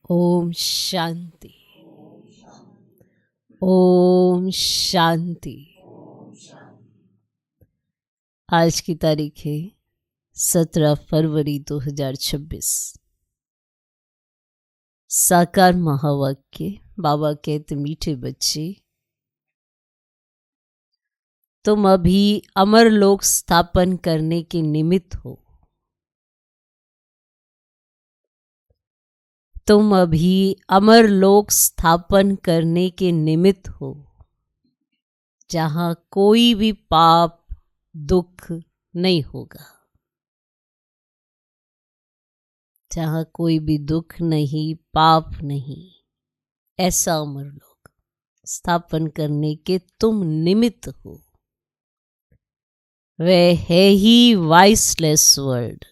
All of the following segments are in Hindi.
ओम शांति। ओम शांति। आज की तारीख है 17 फरवरी 2026। साकार महावाक्य। बाबा कहते मीठे बच्चे, तुम अभी अमर लोक स्थापन करने के निमित्त हो। तुम अभी अमर लोक स्थापन करने के निमित्त हो, जहां कोई भी पाप दुख नहीं होगा, जहां कोई भी दुख नहीं, पाप नहीं। ऐसा अमर लोक स्थापन करने के तुम निमित्त हो। वह है ही वाइसलेस वर्ल्ड।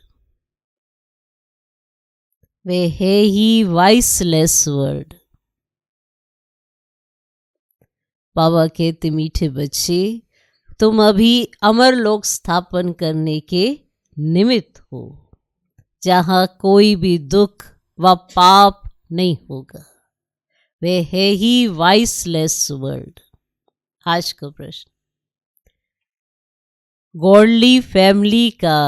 वे है ही वाइसलेस वर्ल्ड। बाबा कहते मीठे बच्चे, तुम अभी अमर लोक स्थापन करने के निमित्त हो, जहां कोई भी दुख व पाप नहीं होगा। वे है ही वाइसलेस वर्ल्ड। आज का प्रश्न, गॉडली फैमिली का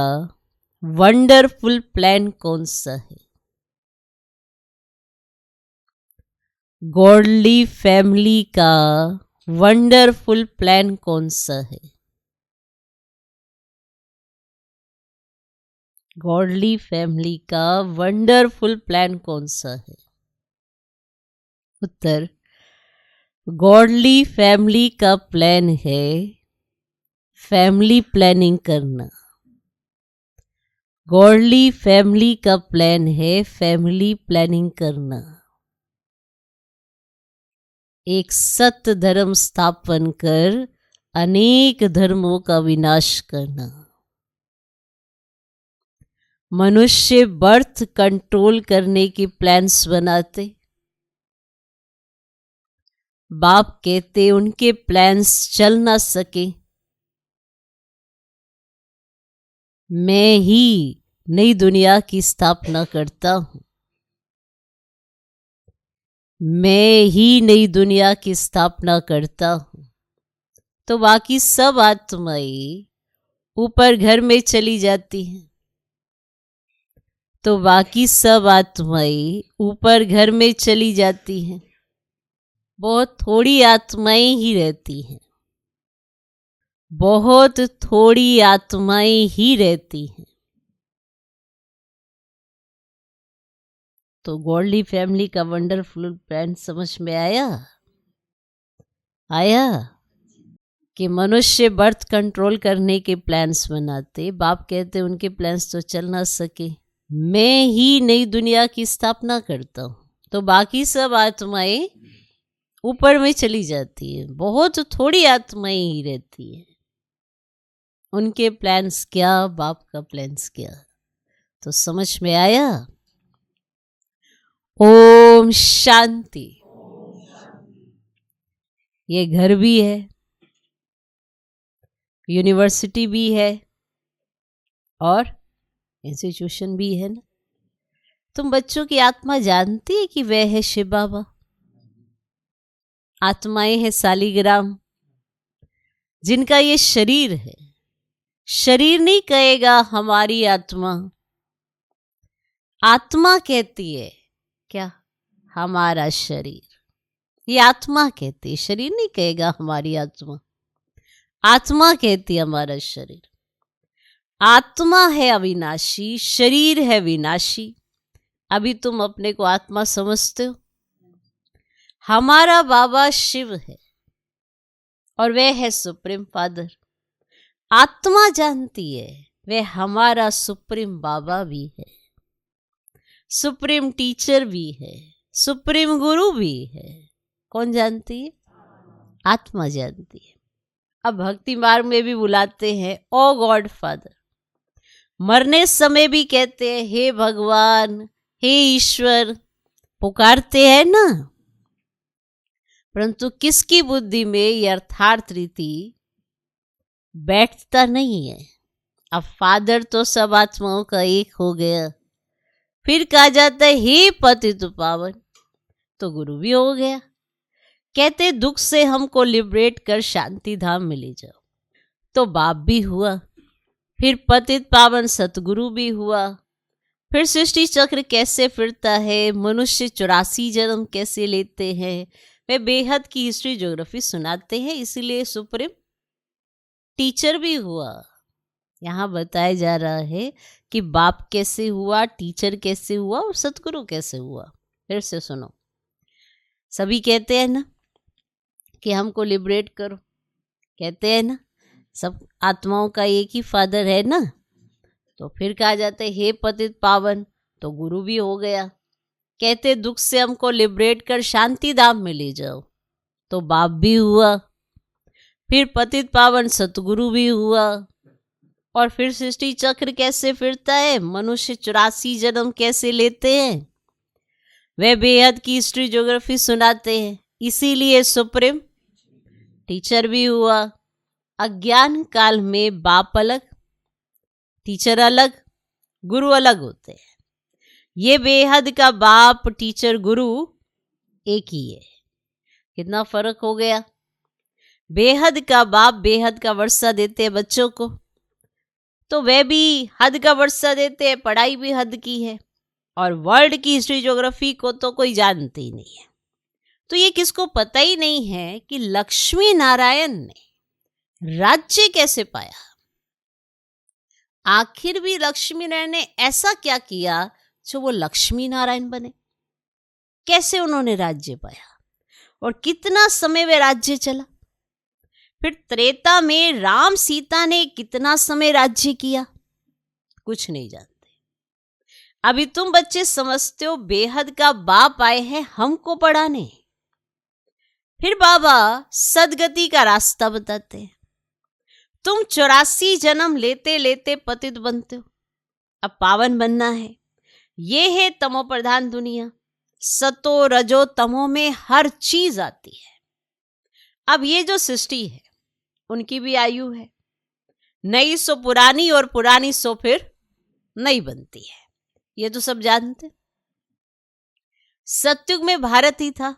वंडरफुल प्लान कौन सा है? गॉडली फैमिली का वंडरफुल प्लान कौन सा है? गॉडली फैमिली का वंडरफुल प्लान कौन सा है? उत्तर, गॉडली फैमिली का प्लान है फैमिली प्लानिंग करना। गॉडली फैमिली का प्लान है फैमिली प्लानिंग करना। एक सत्य धर्म स्थापन कर अनेक धर्मों का विनाश करना। मनुष्य बर्थ कंट्रोल करने की प्लान्स बनाते। बाप कहते उनके प्लान्स चल ना सके। मैं ही नई दुनिया की स्थापना करता हूं। मैं ही नई दुनिया की स्थापना करता हूं। तो बाकी सब आत्माएं ऊपर घर में चली जाती हैं। तो बाकी सब आत्माएं ऊपर घर में चली जाती हैं। बहुत थोड़ी आत्माएं ही रहती हैं। बहुत थोड़ी आत्माएं ही रहती हैं। तो गॉडली फैमिली का वंडरफुल प्लान समझ में आया? कि मनुष्य बर्थ कंट्रोल करने के प्लान्स बनाते। बाप कहते उनके प्लान्स तो चल ना सके। मैं ही नई दुनिया की स्थापना करता हूं। तो बाकी सब आत्माएं ऊपर में चली जाती है। बहुत थोड़ी आत्माएं ही रहती है। उनके प्लान्स क्या, बाप का प्लान्स क्या? तो समझ में आया? ओम शांति। ये घर भी है, यूनिवर्सिटी भी है और इंस्टीट्यूशन भी है ना। तुम बच्चों की आत्मा जानती है कि वह है शिव बाबा। आत्माएं है सालीग्राम, जिनका ये शरीर है। शरीर नहीं कहेगा हमारी आत्मा। आत्मा कहती है क्या? हमारा शरीर। ये आत्मा कहती है, शरीर नहीं कहेगा हमारी आत्मा। आत्मा कहती है हमारा शरीर। आत्मा है अविनाशी, शरीर है विनाशी। अभी तुम अपने को आत्मा समझते हो। हमारा बाबा शिव है और वह है सुप्रीम फादर। आत्मा जानती है वह हमारा सुप्रीम बाबा भी है, सुप्रीम टीचर भी है, सुप्रीम गुरु भी है। कौन जानती है? आत्मा जानती है। अब भक्ति मार्ग में भी बुलाते हैं ओ गॉड फादर। मरने समय भी कहते हैं हे भगवान, हे ईश्वर, पुकारते हैं ना। परंतु किसकी बुद्धि में यथार्थ रीति बैठता नहीं है। अब फादर तो सब आत्माओं का एक हो गया, फिर कहा जाता है हे पतित पावन, तो गुरु भी हो गया। कहते दुख से हमको लिबरेट कर शांति धाम में ले जाओ, तो बाप भी हुआ। फिर पतित पावन सतगुरु भी हुआ। फिर सृष्टि चक्र कैसे फिरता है, मनुष्य 84 जन्म कैसे लेते हैं, वे बेहद की हिस्ट्री ज्योग्राफी सुनाते हैं। इसीलिए सुप्रीम टीचर भी हुआ। यहाँ बताया जा रहा है कि बाप कैसे हुआ, टीचर कैसे हुआ और सतगुरु कैसे हुआ। फिर से सुनो, सभी कहते हैं ना कि हमको लिबरेट करो, कहते हैं ना सब आत्माओं का एक ही फादर है ना। तो फिर कहा जाता है हे पतित पावन, तो गुरु भी हो गया। कहते दुख से हमको लिबरेट कर शांति धाम में ले जाओ, तो बाप भी हुआ। फिर पतित पावन सतगुरु भी हुआ। और फिर सृष्टि चक्र कैसे फिरता है, मनुष्य 84 जन्म कैसे लेते हैं, वे बेहद की हिस्ट्री ज्योग्राफी सुनाते हैं। इसीलिए सुप्रीम टीचर भी हुआ। अज्ञान काल में बाप अलग, टीचर अलग, गुरु अलग होते हैं। ये बेहद का बाप टीचर गुरु एक ही है। कितना फर्क हो गया। बेहद का बाप बेहद का वर्षा देते हैं बच्चों को, तो वे भी हद का वर्षा देते हैं, पढ़ाई भी हद की है। और वर्ल्ड की हिस्ट्री ज्योग्राफी को तो कोई जानते ही नहीं है। तो ये किसको पता ही नहीं है कि लक्ष्मी नारायण ने राज्य कैसे पाया। आखिर भी लक्ष्मी नारायण ने ऐसा क्या किया जो वो लक्ष्मी नारायण बने। कैसे उन्होंने राज्य पाया और कितना समय वे राज्य चला। फिर त्रेता में राम सीता ने कितना समय राज्य किया, कुछ नहीं जानते। अभी तुम बच्चे समझते हो बेहद का बाप आए हैं हमको पढ़ाने। फिर बाबा सदगति का रास्ता बताते हैं। तुम 84 जन्म लेते लेते पतित बनते हो, अब पावन बनना है। ये है तमो प्रधान दुनिया। सतो रजो तमो में हर चीज आती है। अब ये जो सृष्टि है उनकी भी आयु है, नई सो पुरानी और पुरानी सो फिर नई बनती है। ये तो सब जानते। सतयुग में भारत ही था,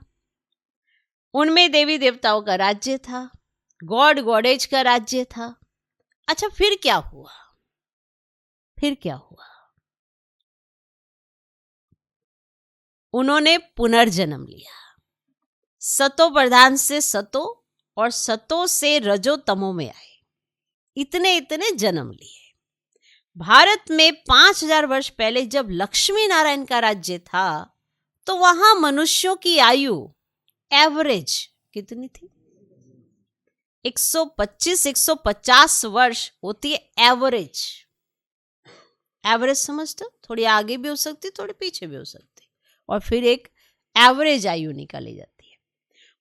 उनमें देवी देवताओं का राज्य था, गॉड गॉडेज का राज्य था। अच्छा फिर क्या हुआ, फिर क्या हुआ? उन्होंने पुनर्जन्म लिया। सतो प्रधान से सतो और सतो से रजो तमो में आए। इतने इतने जन्म लिए। भारत में 5000 वर्ष पहले जब लक्ष्मी नारायण का राज्य था तो वहां मनुष्यों की आयु एवरेज कितनी थी? 125-150 वर्ष होती है एवरेज। एवरेज समझते हो? थोड़ी आगे भी हो सकती, थोड़ी पीछे भी हो सकती, और फिर एक एवरेज आयु निकाली जाती है।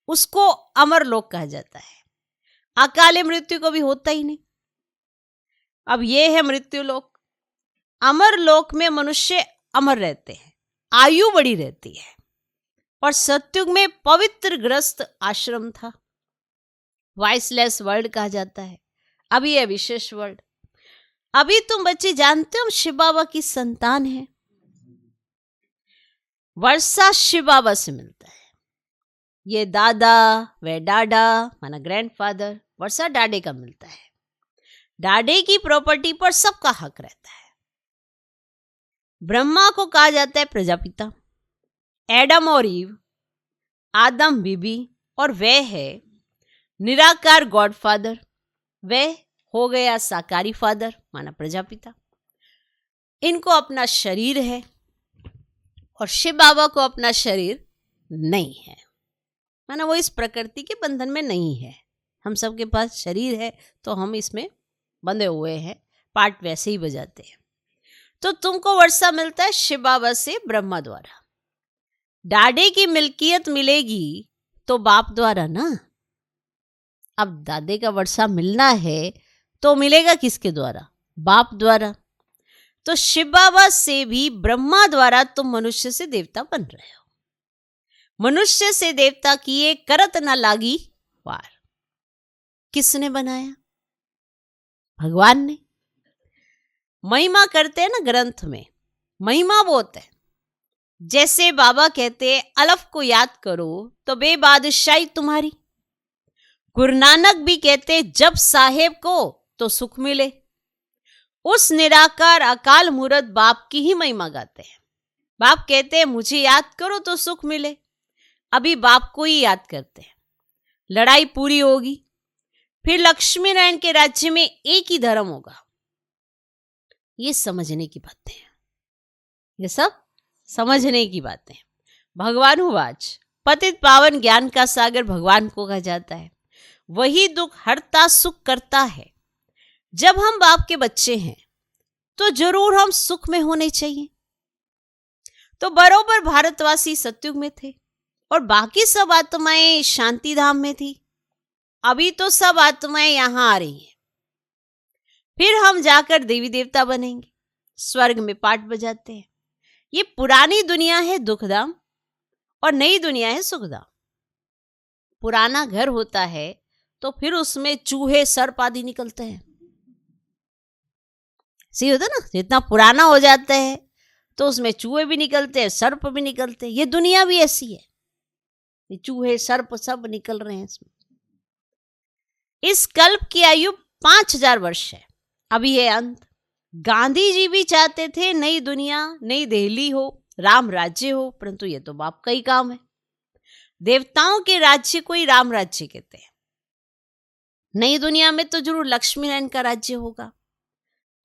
उसको अमर लोक कहा जाता है। अकाले मृत्यु को भी होता ही नहीं। अब ये है मृत्यु लोक। अमर लोक में मनुष्य अमर रहते हैं, आयु बड़ी रहती है। और सतयुग में पवित्र ग्रस्त आश्रम था, वाइसलेस वर्ल्ड कहा जाता है। अभी है विशेष वर्ल्ड। अभी तुम बच्चे जानते हो हम शिव बाबा की संतान है। वर्षा शिव बाबा से मिलता है। ये दादा वे डाडा माना ग्रैंडफादर, वर्षा डाडे का मिलता है। डाडे की प्रॉपर्टी पर सबका हक रहता है। ब्रह्मा को कहा जाता है प्रजापिता, एडम और ईव आदम बीबी, और वह है निराकार गॉडफादर। वह हो गया साकारी फादर माना प्रजापिता। इनको अपना शरीर है और शिव बाबा को अपना शरीर नहीं है, माना वो इस प्रकृति के बंधन में नहीं है। हम सबके पास शरीर है तो हम इसमें बंधे हुए हैं, पार्ट वैसे ही बजाते हैं। तो तुमको वर्षा मिलता है शिव बाबा से ब्रह्मा द्वारा। डाडे की मिल्कियत मिलेगी तो बाप द्वारा ना। अब दादे का वर्षा मिलना है तो मिलेगा किसके द्वारा? बाप द्वारा। तो शिव बाबा से भी ब्रह्मा द्वारा तुम मनुष्य से देवता बन रहे हो। मनुष्य से देवता किए करत न लागी वार। किसने बनाया? भगवान ने। महिमा करते हैं ना ग्रंथ में, महिमा बोलते हैं जैसे बाबा कहते अलफ को याद करो तो बेबादशाही तुम्हारी। गुरु नानक भी कहते जब साहेब को तो सुख मिले। उस निराकार अकाल मूरत बाप की ही महिमा गाते हैं। बाप कहते हैं मुझे याद करो तो सुख मिले। अभी बाप को ही याद करते हैं। लड़ाई पूरी होगी, फिर लक्ष्मी नारायण के राज्य में एक ही धर्म होगा। ये समझने की बातें हैं, ये सब समझने की बातें। भगवान हुआच पतित पावन ज्ञान का सागर भगवान को कहा जाता है। वही दुख हरता सुख करता है। जब हम बाप के बच्चे हैं तो जरूर हम सुख में होने चाहिए। तो बरोबर भारतवासी सतयुग में थे और बाकी सब आत्माएं शांति धाम में थी। अभी तो सब आत्माएं यहां आ रही हैं। फिर हम जाकर देवी देवता बनेंगे, स्वर्ग में पाठ बजाते हैं। ये पुरानी दुनिया है दुखधाम और नई दुनिया है सुखधाम। पुराना घर होता है तो फिर उसमें चूहे सर्प आदि निकलते हैं। सही होता ना, जितना पुराना हो जाता है तो उसमें चूहे भी निकलते हैं, सर्प भी निकलते हैं। ये दुनिया भी ऐसी है, ये चूहे सर्प सब निकल रहे हैं इसमें। इस कल्प की आयु 5000 वर्ष है। अभी है अंत। गांधी जी भी चाहते थे नई दुनिया, नई दिल्ली हो, राम राज्य हो, परंतु ये तो बाप का ही काम है। देवताओं के राज्य को ही राम राज्य कहते हैं। नई दुनिया में तो जरूर लक्ष्मी नारायण का राज्य होगा।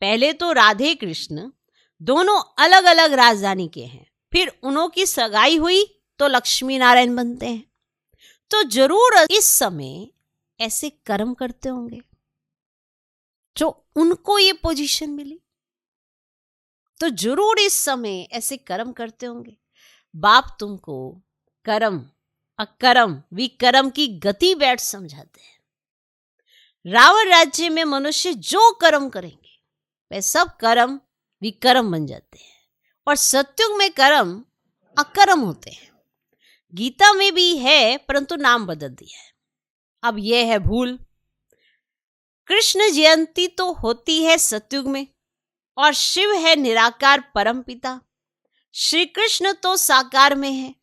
पहले तो राधे कृष्ण दोनों अलग अलग राजधानी के हैं, फिर उन्हों की सगाई हुई तो लक्ष्मी नारायण बनते हैं। तो जरूर इस समय ऐसे कर्म करते होंगे जो उनको ये पोजीशन मिली। तो जरूर इस समय ऐसे कर्म करते होंगे। बाप तुमको कर्म अकर्म विकर्म की गति बैठ समझाते हैं। रावण राज्य में मनुष्य जो कर्म करेंगे वे सब कर्म विकर्म बन जाते हैं और सत्युग में कर्म अकर्म होते हैं। गीता में भी है परंतु नाम बदल दिया है। अब यह है भूल। कृष्ण जयंती तो होती है सत्युग में और शिव है निराकार परम पिता। श्री कृष्ण तो साकार में है।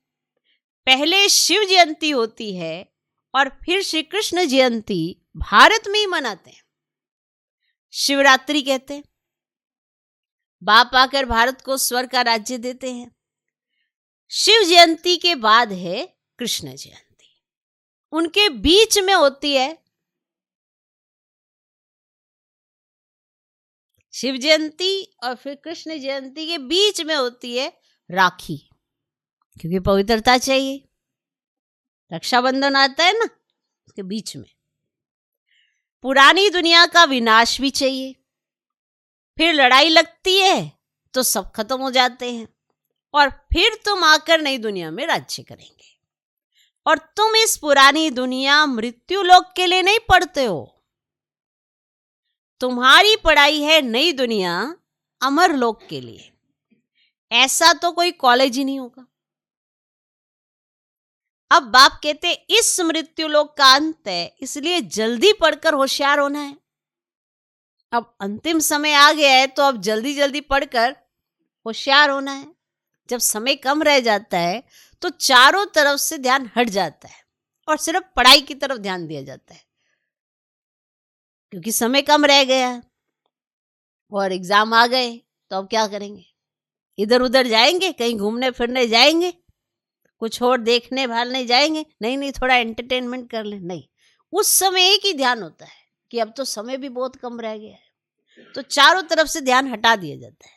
पहले शिव जयंती होती है और फिर श्री कृष्ण जयंती भारत में ही मनाते हैं, शिवरात्रि कहते हैं। बाप आकर भारत को स्वर्ग का राज्य देते हैं। शिव जयंती के बाद है कृष्ण जयंती, उनके बीच में होती है शिव जयंती और फिर कृष्ण जयंती के बीच में होती है राखी, क्योंकि पवित्रता चाहिए। रक्षाबंधन आता है ना, उसके बीच में। पुरानी दुनिया का विनाश भी चाहिए, फिर लड़ाई लगती है तो सब खत्म हो जाते हैं और फिर तुम आकर नई दुनिया में राज्य करेंगे। और तुम इस पुरानी दुनिया मृत्यु लोक के लिए नहीं पढ़ते हो, तुम्हारी पढ़ाई है नई दुनिया अमर लोक के लिए। ऐसा तो कोई कॉलेज ही नहीं होगा। अब बाप कहते इस मृत्यु लोक का अंत है, इसलिए जल्दी पढ़कर होशियार होना है। अब अंतिम समय आ गया है तो अब जल्दी जल्दी पढ़कर होशियार होना है। जब समय कम रह जाता है तो चारों तरफ से ध्यान हट जाता है और सिर्फ पढ़ाई की तरफ ध्यान दिया जाता है, क्योंकि समय कम रह गया और एग्जाम आ गए। तो अब क्या करेंगे? इधर उधर जाएंगे, कहीं घूमने फिरने जाएंगे, कुछ और देखने भालने जाएंगे? नहीं, थोड़ा एंटरटेनमेंट कर ले। नहीं, उस समय एक ही ध्यान होता है कि अब तो समय भी बहुत कम रह गया है, तो चारों तरफ से ध्यान हटा दिया जाता है।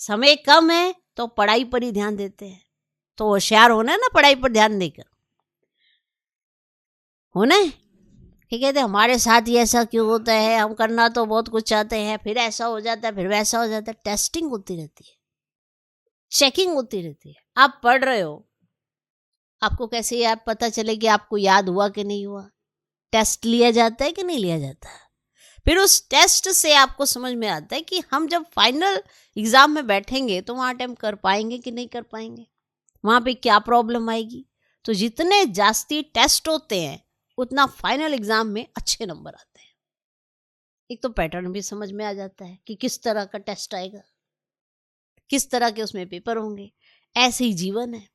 समय कम है तो पढ़ाई पर ही ध्यान देते हैं। तो होशियार होना है ना, पढ़ाई पर ध्यान देकर होना है। कहते हमारे साथ ही ऐसा क्यों होता है, हम करना तो बहुत कुछ चाहते हैं, फिर ऐसा हो जाता है, फिर वैसा हो जाता है। टेस्टिंग होती रहती है, चेकिंग होती रहती है। आप पढ़ रहे हो, आपको कैसे याद पता चले कि आपको याद हुआ कि नहीं हुआ? टेस्ट लिया जाता है कि नहीं लिया जाता? फिर उस टेस्ट से आपको समझ में आता है कि हम जब फाइनल एग्जाम में बैठेंगे तो वहाँ अटेम्प्ट कर पाएंगे कि नहीं कर पाएंगे, वहाँ पे क्या प्रॉब्लम आएगी। तो जितने जास्ती टेस्ट होते हैं उतना फाइनल एग्जाम में अच्छे नंबर आते हैं। एक तो पैटर्न भी समझ में आ जाता है कि किस तरह का टेस्ट आएगा, किस तरह के उसमें पेपर होंगे। ऐसे ही जीवन है।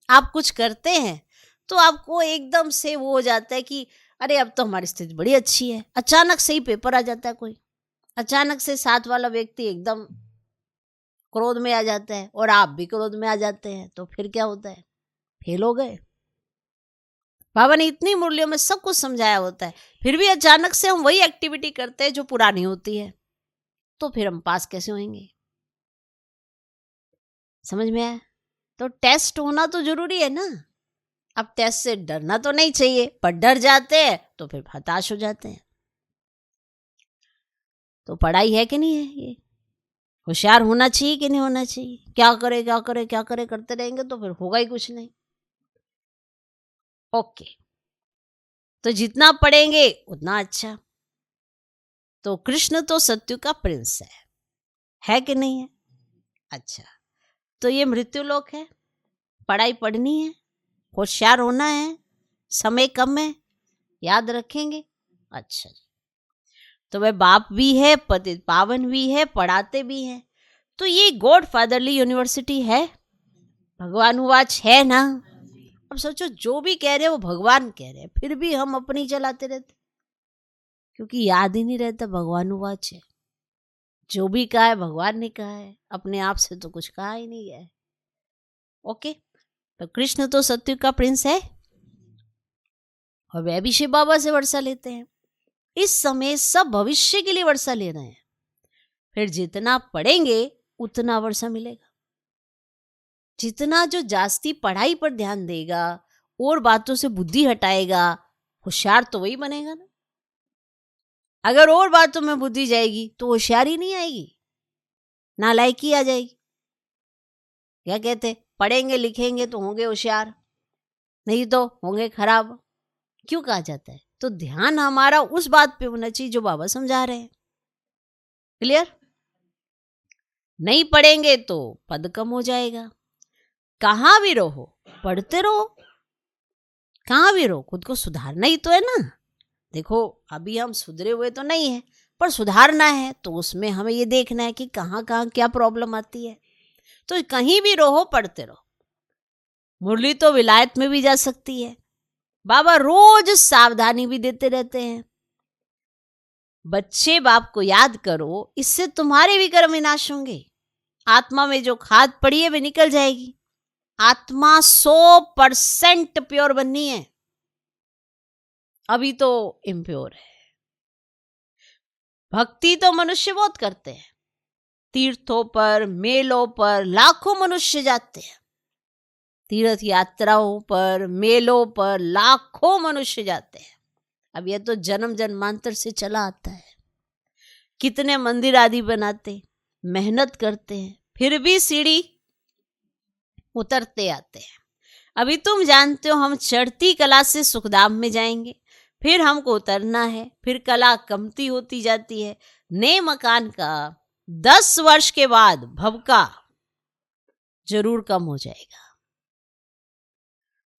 आप कुछ करते हैं तो आपको एकदम से वो हो जाता है कि अरे अब तो हमारी स्थिति बड़ी अच्छी है। अचानक से ही पेपर आ जाता है कोई, अचानक से साथ वाला व्यक्ति एकदम क्रोध में आ जाता है और आप भी क्रोध में आ जाते हैं, तो फिर क्या होता है? फेल हो गए। बाबा ने इतनी मुरलियों में सब कुछ समझाया होता है, फिर भी अचानक से हम वही एक्टिविटी करते हैं जो पुरानी होती है, तो फिर हम पास कैसे होंगे? समझ में आया? तो टेस्ट होना तो जरूरी है ना। अब टेस्ट से डरना तो नहीं चाहिए, पर डर जाते हैं तो फिर हताश हो जाते हैं। तो पढ़ाई है कि नहीं है? ये होशियार होना चाहिए कि नहीं होना चाहिए? क्या करे क्या करे क्या करे करते रहेंगे तो फिर होगा ही कुछ नहीं। ओके, तो जितना पढ़ेंगे उतना अच्छा। तो कृष्ण तो सत्यु का प्रिंस है कि नहीं है? अच्छा, तो ये मृत्यु लोक है, पढ़ाई पढ़नी है, होशियार होना है, समय कम है, याद रखेंगे। अच्छा, तो वह बाप भी है, पतित पावन भी है, पढ़ाते भी हैं। तो ये गॉड फादरली यूनिवर्सिटी है, भगवान उवाच है ना। अब सोचो, जो भी कह रहे हैं वो भगवान कह रहे हैं, फिर भी हम अपनी चलाते रहते, क्योंकि याद ही नहीं रहता भगवान उवाच है। जो भी कहा है भगवान ने कहा है, अपने आप से तो कुछ कहा ही नहीं गया है। ओके, तो कृष्ण तो सत्य का प्रिंस है और वह भी शिव बाबा से वर्षा लेते हैं। इस समय सब भविष्य के लिए वर्षा ले रहे हैं, फिर जितना पढ़ेंगे उतना वर्षा मिलेगा। जितना जो जास्ती पढ़ाई पर ध्यान देगा और बातों से बुद्धि हटाएगा, होशियार तो वही बनेगा ना। अगर और बातों में बुद्धि जाएगी तो होशियारी नहीं आएगी, नालायकी आ जाएगी। क्या कहते, पढ़ेंगे लिखेंगे तो होंगे होशियार, नहीं तो होंगे खराब। क्यों कहा जाता है? तो ध्यान हमारा उस बात पे होना चाहिए जो बाबा समझा रहे हैं। क्लियर? नहीं पढ़ेंगे तो पद कम हो जाएगा। कहाँ भी रहो पढ़ते रहो, कहाँ भी रहो, खुद को सुधारना ही तो है ना। देखो, अभी हम सुधरे हुए तो नहीं है, पर सुधारना है, तो उसमें हमें ये देखना है कि कहाँ कहाँ क्या प्रॉब्लम आती है। तो कहीं भी रहो पढ़ते रहो। मुरली तो विलायत में भी जा सकती है। बाबा रोज सावधानी भी देते रहते हैं, बच्चे बाप को याद करो, इससे तुम्हारे भी कर्म विनाश होंगे। आत्मा में जो खाद पड़ी है वे निकल जाएगी। आत्मा 100% प्योर बननी है, अभी तो इम्प्योर है। भक्ति तो मनुष्य बहुत करते हैं, तीर्थों पर मेलों पर लाखों मनुष्य जाते हैं। तीर्थ यात्राओं पर मेलों पर लाखों मनुष्य जाते हैं। अब यह तो जन्म जन्मांतर से चला आता है। कितने मंदिर आदि बनाते, मेहनत करते हैं, फिर भी सीढ़ी उतरते आते हैं। अभी तुम जानते हो, हम चढ़ती कला से सुखधाम में जाएंगे, फिर हमको उतरना है, फिर कला कमती होती जाती है। नए मकान का 10 वर्ष के बाद भवका जरूर कम हो जाएगा।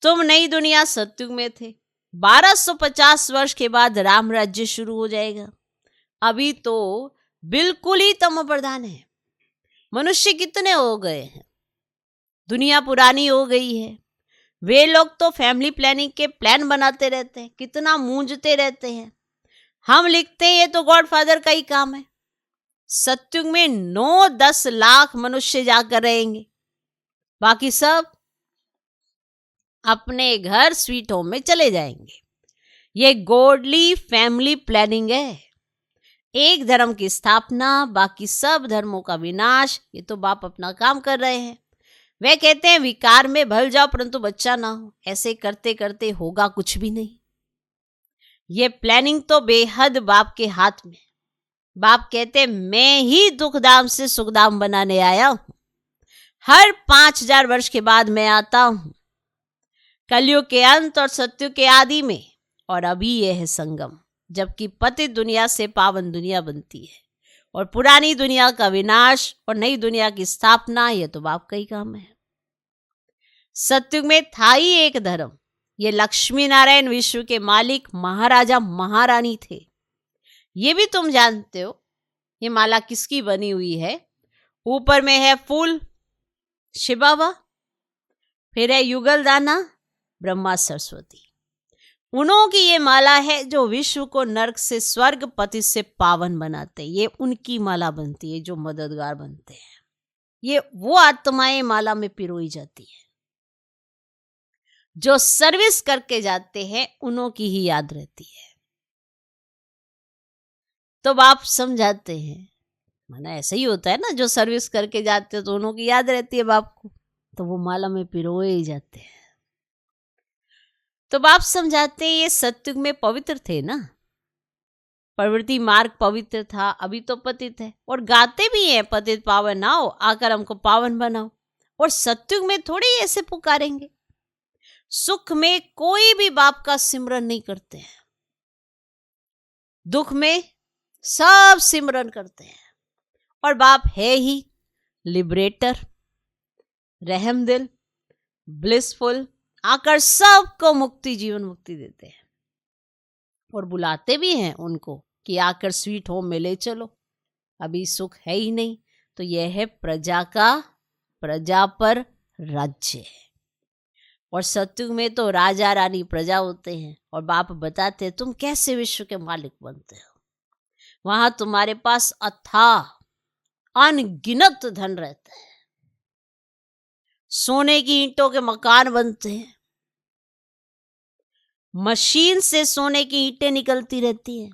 तुम नई दुनिया सतयुग में थे, 1250 वर्ष के बाद राम राज्य शुरू हो जाएगा। अभी तो बिल्कुल ही तमो प्रधान है। मनुष्य कितने हो गए हैं, दुनिया पुरानी हो गई है। वे लोग तो फैमिली प्लानिंग के प्लान बनाते रहते हैं, कितना मूंझते रहते हैं। हम लिखते हैं ये तो गॉडफादर का ही काम है। सतयुग में 9-10 लाख मनुष्य जाकर रहेंगे, बाकी सब अपने घर स्वीट होम में चले जाएंगे। ये गॉडली फैमिली प्लानिंग है। एक धर्म की स्थापना, बाकी सब धर्मों का विनाश, ये तो बाप अपना काम कर रहे हैं। वे कहते हैं विकार में भल जाओ परंतु बच्चा ना हो। ऐसे करते करते होगा कुछ भी नहीं। ये प्लानिंग तो बेहद बाप के हाथ में। बाप कहते मैं ही दुखधाम से सुखधाम बनाने आया हूं। हर 5000 वर्ष के बाद मैं आता हूं, कलयुग के अंत और सत्ययुग के आदि में। और अभी यह है संगम, जबकि पतित दुनिया से पावन दुनिया बनती है, और पुरानी दुनिया का विनाश और नई दुनिया की स्थापना, यह तो बाप का ही काम है। सतयुग में था ही एक धर्म। ये लक्ष्मी नारायण विश्व के मालिक महाराजा महारानी थे। ये भी तुम जानते हो। ये माला किसकी बनी हुई है? ऊपर में है फूल शिव बाबा फिर है युगल दाना, ब्रह्मा सरस्वती। उन्हों की ये माला है जो विश्व को नर्क से स्वर्ग, पति से पावन बनाते। ये उनकी माला बनती है जो मददगार बनते हैं। ये वो आत्माएं माला में पिरोई जाती है। जो सर्विस करके जाते हैं उन्हों की ही याद रहती है। तो बाप समझाते हैं, माना ऐसा ही होता है ना, जो सर्विस करके जाते हैं तो उन्हों की याद रहती है बाप को, तो वो माला में पिरोए ही जाते हैं। तो बाप समझाते हैं ये सत्युग में पवित्र थे ना, प्रवृत्ति मार्ग पवित्र था, अभी तो पतित है। और गाते भी हैं, पतित पावन आओ, आकर हमको पावन बनाओ। और सत्युग में थोड़े ही ऐसे पुकारेंगे। सुख में कोई भी बाप का सिमरन नहीं करते हैं, दुख में सब सिमरन करते हैं। और बाप है ही लिबरेटर, रहमदिल, ब्लिसफुल, आकर सबको मुक्ति, जीवन मुक्ति देते हैं। और बुलाते भी हैं उनको कि आकर स्वीट होम में ले चलो, अभी सुख है ही नहीं। तो यह है प्रजा का, प्रजा पर राज्य है। और सत्युग में तो राजा रानी प्रजा होते हैं। और बाप बताते हैं तुम कैसे विश्व के मालिक बनते हो। वहां तुम्हारे पास अथाह अनगिनत धन रहता है, सोने की ईंटों के मकान बनते हैं, मशीन से सोने की ईंटें निकलती रहती हैं,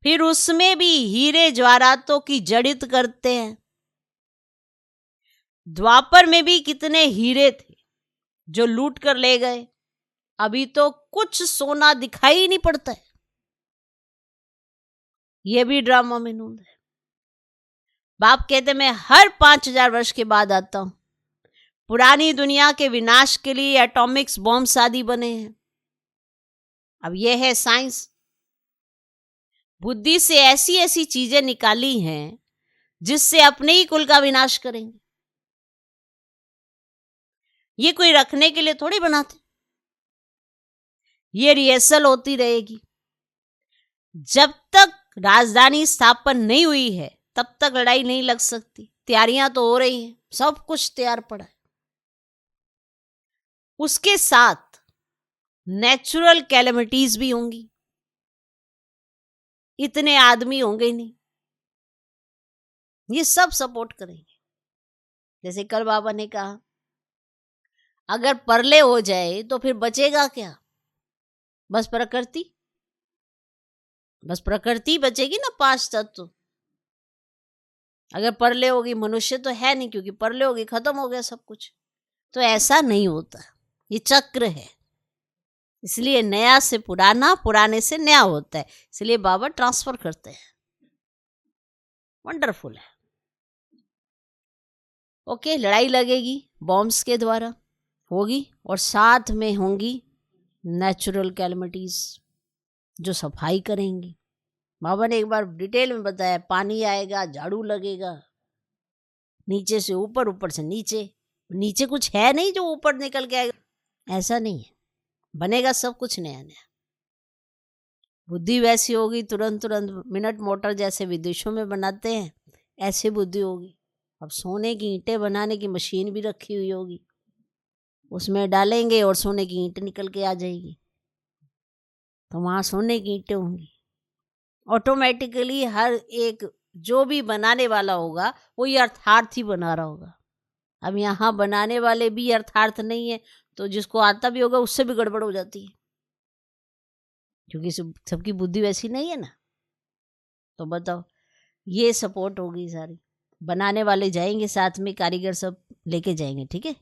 फिर उसमें भी हीरे जवाहरातों की जड़ित करते हैं। द्वापर में भी कितने हीरे थे जो लूट कर ले गए, अभी तो कुछ सोना दिखाई ही नहीं पड़ता है। यह भी ड्रामा में नूंद है। बाप कहते मैं हर 5000 वर्ष के बाद आता हूं। पुरानी दुनिया के विनाश के लिए एटॉमिक्स बॉम्ब आदि बने हैं। अब यह है साइंस, बुद्धि से ऐसी ऐसी चीजें निकाली हैं जिससे अपने ही कुल का विनाश करेंगे। ये कोई रखने के लिए थोड़ी बनाते, ये रिहर्सल होती रहेगी। जब तक राजधानी स्थापन नहीं हुई है तब तक लड़ाई नहीं लग सकती। तैयारियां तो हो रही हैं, सब कुछ तैयार पड़ा है। उसके साथ नेचुरल कैलेमिटीज भी होंगी, इतने आदमी होंगे नहीं, ये सब सपोर्ट करेंगे। जैसे कल बाबा ने कहा अगर परले हो जाए तो फिर बचेगा क्या? बस प्रकृति, बस प्रकृति बचेगी ना, 5 तत्व। अगर परले होगी, मनुष्य तो है नहीं, क्योंकि परले होगी खत्म हो गया सब कुछ। तो ऐसा नहीं होता, ये चक्र है। इसलिए नया से पुराना, पुराने से नया होता है। इसलिए बाबा ट्रांसफर करते हैं। वंडरफुल है। ओके, लड़ाई लगेगी बॉम्ब्स के द्वारा होगी, और साथ में होंगी नेचुरल कैलेमिटीज जो सफाई करेंगी। बाबा ने एक बार डिटेल में बताया, पानी आएगा, झाड़ू लगेगा, नीचे से ऊपर, ऊपर से नीचे। नीचे कुछ है नहीं जो ऊपर निकल के आएगा, ऐसा नहीं है। बनेगा सब कुछ नया नया। बुद्धि वैसी होगी, तुरंत तुरंत मिनट मोटर जैसे विदेशों में बनाते हैं, ऐसी बुद्धि होगी। अब सोने की ईंटें बनाने की मशीन भी रखी हुई होगी, उसमें डालेंगे और सोने की ईंट निकल के आ जाएगी। तो वहाँ सोने की ईंटें होंगी। ऑटोमेटिकली हर एक जो भी बनाने वाला होगा वो ये अर्थार्थ ही बना रहा होगा। अब यहाँ बनाने वाले भी अर्थार्थ नहीं है, तो जिसको आता भी होगा उससे भी गड़बड़ हो जाती है, क्योंकि सबकी बुद्धि वैसी नहीं है ना। तो बताओ, ये सपोर्ट होगी सारी। बनाने वाले जाएंगे साथ में, कारीगर सब लेके जाएंगे, ठीक है।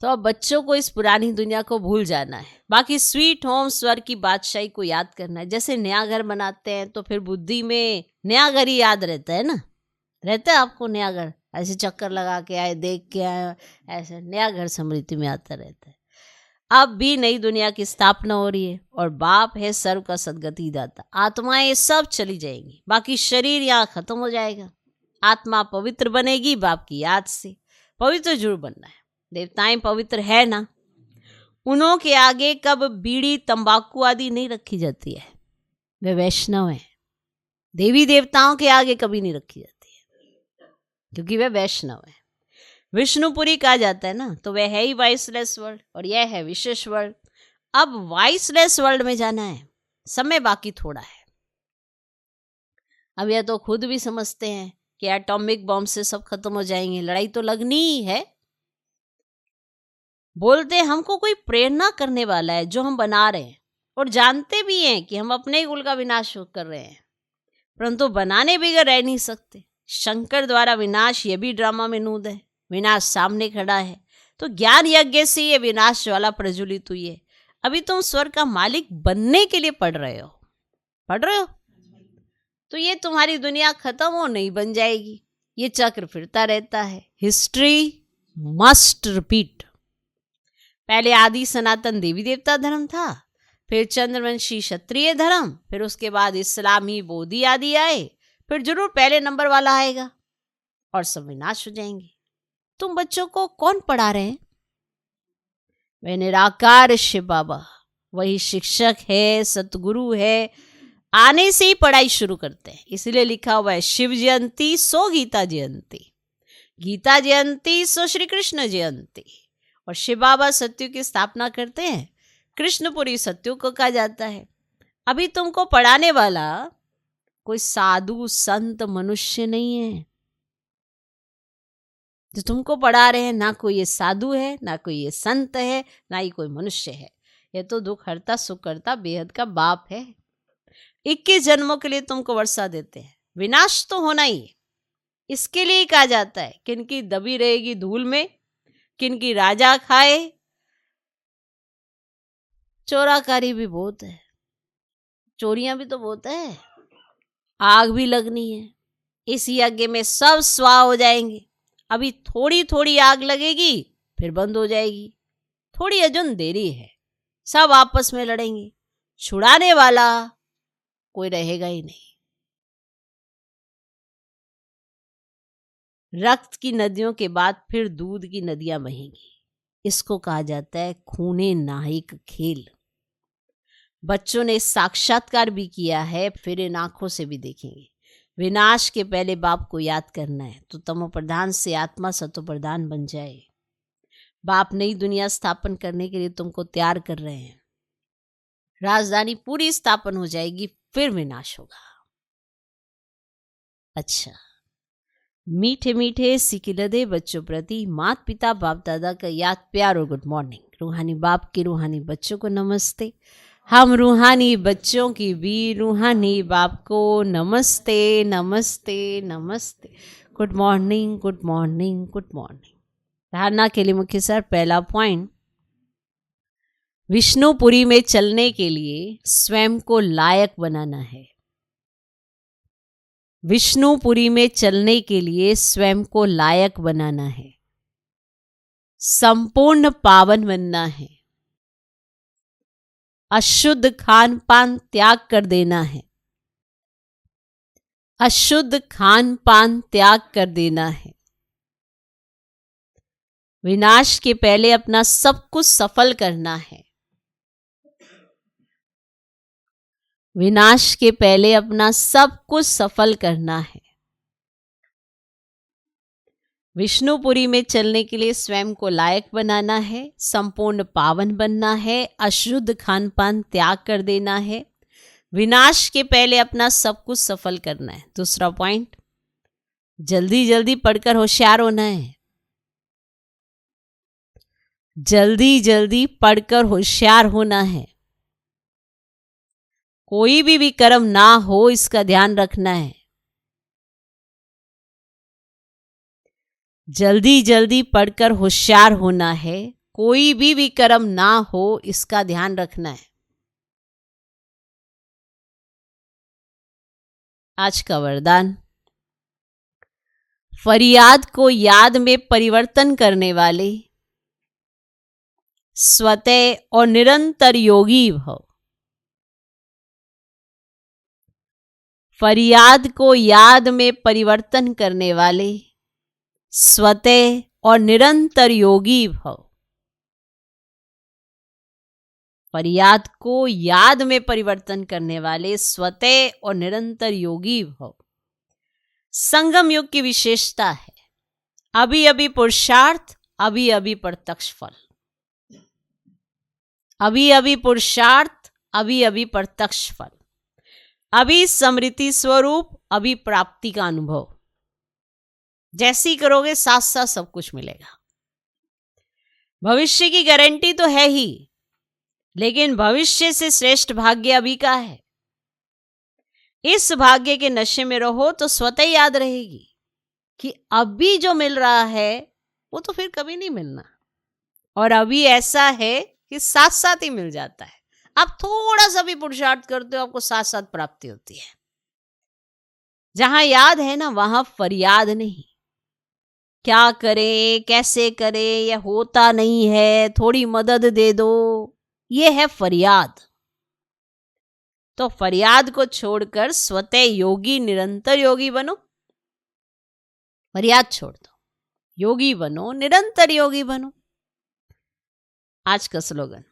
तो अब बच्चों को इस पुरानी दुनिया को भूल जाना है, बाकी स्वीट होम स्वर्ग की बादशाही को याद करना है। जैसे नया घर बनाते हैं तो फिर बुद्धि में नया घर ही याद रहता है ना, रहता है आपको नया घर, ऐसे चक्कर लगा के आए, देख के आए, ऐसे नया घर स्मृति में आता रहता है। अब भी नई दुनिया की स्थापना हो रही है और बाप है सर्व का सदगति दाता। आत्माएं सब चली जाएंगी, बाकी शरीर यहाँ खत्म हो जाएगा। आत्मा पवित्र बनेगी बाप की याद से। पवित्र जरूर बनना है। देवताएं पवित्र है ना, उन्हों के आगे कब बीड़ी तंबाकू आदि नहीं रखी जाती है, वे वैष्णव हैं। देवी देवताओं के आगे कभी नहीं रखी जाती है, क्योंकि वे वैष्णव हैं। विष्णुपुरी कहा जाता है ना, तो वह है ही वाइसलेस वर्ल्ड और यह है विशेष वर्ल्ड। अब वाइसलेस वर्ल्ड में जाना है, समय बाकी थोड़ा है। अब यह तो खुद भी समझते हैं कि एटॉमिक बॉम्ब से सब खत्म हो जाएंगे, लड़ाई तो लगनी ही है। बोलते हैं हमको कोई प्रेरणा करने वाला है जो हम बना रहे हैं, और जानते भी हैं कि हम अपने ही कुल का विनाश कर रहे हैं, परंतु बनाने बगैर रह नहीं सकते। शंकर द्वारा विनाश ये भी ड्रामा में नूद है, विनाश सामने खड़ा है, तो ज्ञान यज्ञ से ये विनाश ज्वाला प्रज्वलित हुई है। अभी तुम स्वर्ग का मालिक बनने के लिए पढ़ रहे हो, तो ये तुम्हारी दुनिया खत्म हो नहीं बन जाएगी, ये चक्र फिरता रहता है। History must repeat. पहले आदि सनातन देवी देवता धर्म था, फिर चंद्रवंशी क्षत्रिय धर्म, फिर उसके बाद इस्लामी बोधी आदि आए, फिर जरूर पहले नंबर वाला आएगा और सब विनाश हो जाएंगे। तुम बच्चों को कौन पढ़ा रहे हैं? वह निराकार शिव बाबा, वही शिक्षक है, सतगुरु है। आने से ही पढ़ाई शुरू करते हैं, इसलिए लिखा हुआ है शिव जयंती सो गीता जयंती, गीता जयंती सो श्री कृष्ण जयंती। और शिव बाबा सत्य की स्थापना करते हैं, कृष्णपुरी सत्य को कहा जाता है। अभी तुमको पढ़ाने वाला कोई साधु संत मनुष्य नहीं है जो तुमको पढ़ा रहे हैं, ना कोई ये साधु है, ना कोई ये संत है, ना ही कोई मनुष्य है। ये तो दुख हरता सुख करता बेहद का बाप है। 21 जन्मों के लिए तुमको वर्षा देते हैं, विनाश तो होना ही है। इसके लिए ही कहा जाता है किनकी दबी रहेगी धूल में, किनकी राजा खाए। चोराकारी भी बहुत है, चोरियां भी तो बहुत है, आग भी लगनी है। इस यज्ञ में सब स्वाह हो जाएंगे। अभी थोड़ी थोड़ी आग लगेगी, फिर बंद हो जाएगी, थोड़ी अजून देरी है। सब आपस में लड़ेंगे, छुड़ाने वाला कोई रहेगा ही नहीं। रक्त की नदियों के बाद फिर दूध की नदियां बहेंगी। इसको कहा जाता है खूने नाहिक खेल। बच्चों ने साक्षात्कार भी किया है, फिर इन आंखों से भी देखेंगे। विनाश के पहले बाप को याद करना है, तो तमो प्रधान से आत्मा सतो प्रधान बन जाए। बाप नई दुनिया स्थापन करने के लिए तुमको तैयार कर रहे हैं। राजधानी पूरी स्थापन हो जाएगी, फिर विनाश होगा। अच्छा, मीठे मीठे सिकिलदे बच्चों प्रति माता पिता बाप दादा का याद प्यार और गुड मॉर्निंग। रूहानी बाप के रूहानी बच्चों को नमस्ते। हम रूहानी बच्चों की भी रूहानी बाप को नमस्ते नमस्ते नमस्ते। Good morning good morning good morning. धारणा के लिए मुख्य सर, पहला पॉइंट, विष्णुपुरी में चलने के लिए स्वयं को लायक बनाना है। विष्णुपुरी में चलने के लिए स्वयं को लायक बनाना है, संपूर्ण पावन बनना है, अशुद्ध खान पान त्याग कर देना है, अशुद्ध खान पान त्याग कर देना है। विनाश के पहले अपना सब कुछ सफल करना है, विनाश के पहले अपना सब कुछ सफल करना है। विष्णुपुरी में चलने के लिए स्वयं को लायक बनाना है, संपूर्ण पावन बनना है, अशुद्ध खान पान त्याग कर देना है, विनाश के पहले अपना सब कुछ सफल करना है। दूसरा पॉइंट, जल्दी जल्दी पढ़कर होशियार होना है, जल्दी जल्दी पढ़कर होशियार होना है। कोई भी विक्रम ना हो, इसका ध्यान रखना है। जल्दी जल्दी पढ़कर होशियार होना है, कोई भी विक्रम ना हो, इसका ध्यान रखना है। आज का वरदान, फरियाद को याद में परिवर्तन करने वाले स्वतः और निरंतर योगी भव। फरियाद को याद में परिवर्तन करने वाले स्वतः और निरंतर योगी भव। फरियाद को याद में परिवर्तन करने वाले स्वतः और निरंतर योगी भव। संगम युग की विशेषता है, अभी अभी पुरुषार्थ, अभी अभी प्रत्यक्ष फल। अभी अभी पुरुषार्थ, अभी अभी प्रत्यक्ष फल। अभी स्मृति स्वरूप, अभी प्राप्ति का अनुभव। जैसी करोगे साथ साथ सब कुछ मिलेगा। भविष्य की गारंटी तो है ही, लेकिन भविष्य से श्रेष्ठ भाग्य अभी का है। इस भाग्य के नशे में रहो तो स्वतः याद रहेगी कि अभी जो मिल रहा है वो तो फिर कभी नहीं मिलना, और अभी ऐसा है कि साथ साथ ही मिल जाता है। आप थोड़ा सा भी पुरुषार्थ करते हो, आपको साथ साथ प्राप्ति होती है। जहां याद है ना, वहां फरियाद नहीं। क्या करे, कैसे करे, यह होता नहीं है, थोड़ी मदद दे दो, ये है फरियाद। तो फरियाद को छोड़कर स्वतः योगी, निरंतर योगी बनो। फरियाद छोड़ दो, योगी बनो, निरंतर योगी बनो। आज का स्लोगन,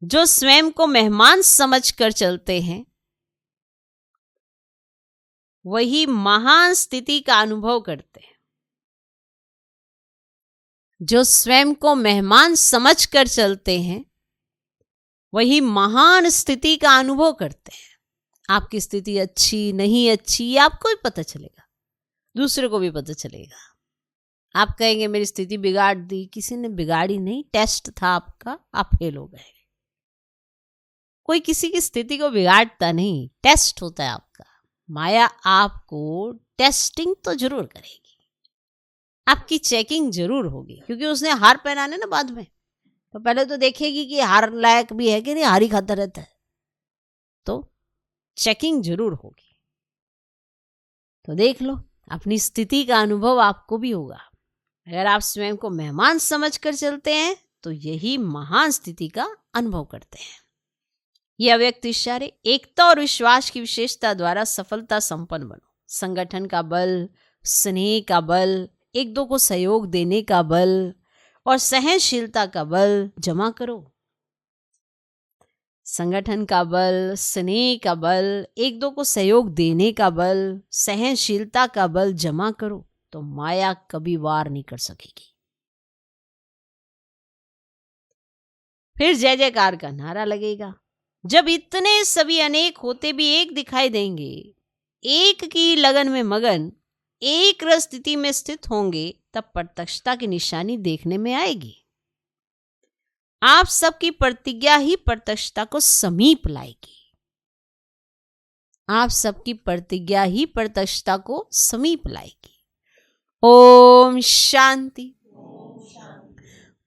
जो स्वयं को मेहमान समझकर चलते हैं वही महान स्थिति का अनुभव करते हैं। जो स्वयं को मेहमान समझकर चलते हैं वही महान स्थिति का अनुभव करते हैं। आपकी स्थिति अच्छी नहीं अच्छी आपको भी पता चलेगा, दूसरे को भी पता चलेगा। आप कहेंगे मेरी स्थिति बिगाड़ दी, किसी ने बिगाड़ी नहीं, टेस्ट था आपका, आप फेल हो गए। कोई किसी की स्थिति को बिगाड़ता नहीं, टेस्ट होता है आपका। माया आपको टेस्टिंग तो जरूर करेगी, आपकी चेकिंग जरूर होगी, क्योंकि उसने हार पहनाने ना बाद में, तो पहले तो देखेगी कि हार लायक भी है कि नहीं, हार ही खाता रहता है, तो चेकिंग जरूर होगी। तो देख लो, अपनी स्थिति का अनुभव आपको भी होगा। अगर आप स्वयं को मेहमान समझकर चलते हैं तो यही महान स्थिति का अनुभव करते हैं। ये अव्यक्त इशारे एकता और विश्वास की विशेषता द्वारा सफलता संपन्न बनो। संगठन का बल, स्नेह का बल, एक दो को सहयोग देने का बल और सहनशीलता का बल जमा करो। संगठन का बल, स्नेह का बल, एक दो को सहयोग देने का बल, सहनशीलता का बल जमा करो तो माया कभी वार नहीं कर सकेगी। फिर जय जयकार का नारा लगेगा। जब इतने सभी अनेक होते भी एक दिखाई देंगे, एक की लगन में मगन, एक रस स्थिति में स्थित होंगे, तब प्रत्यक्षता की निशानी देखने में आएगी। आप सबकी प्रतिज्ञा ही प्रत्यक्षता को समीप लाएगी। आप सबकी प्रतिज्ञा ही प्रत्यक्षता को समीप लाएगी। ओम शांति।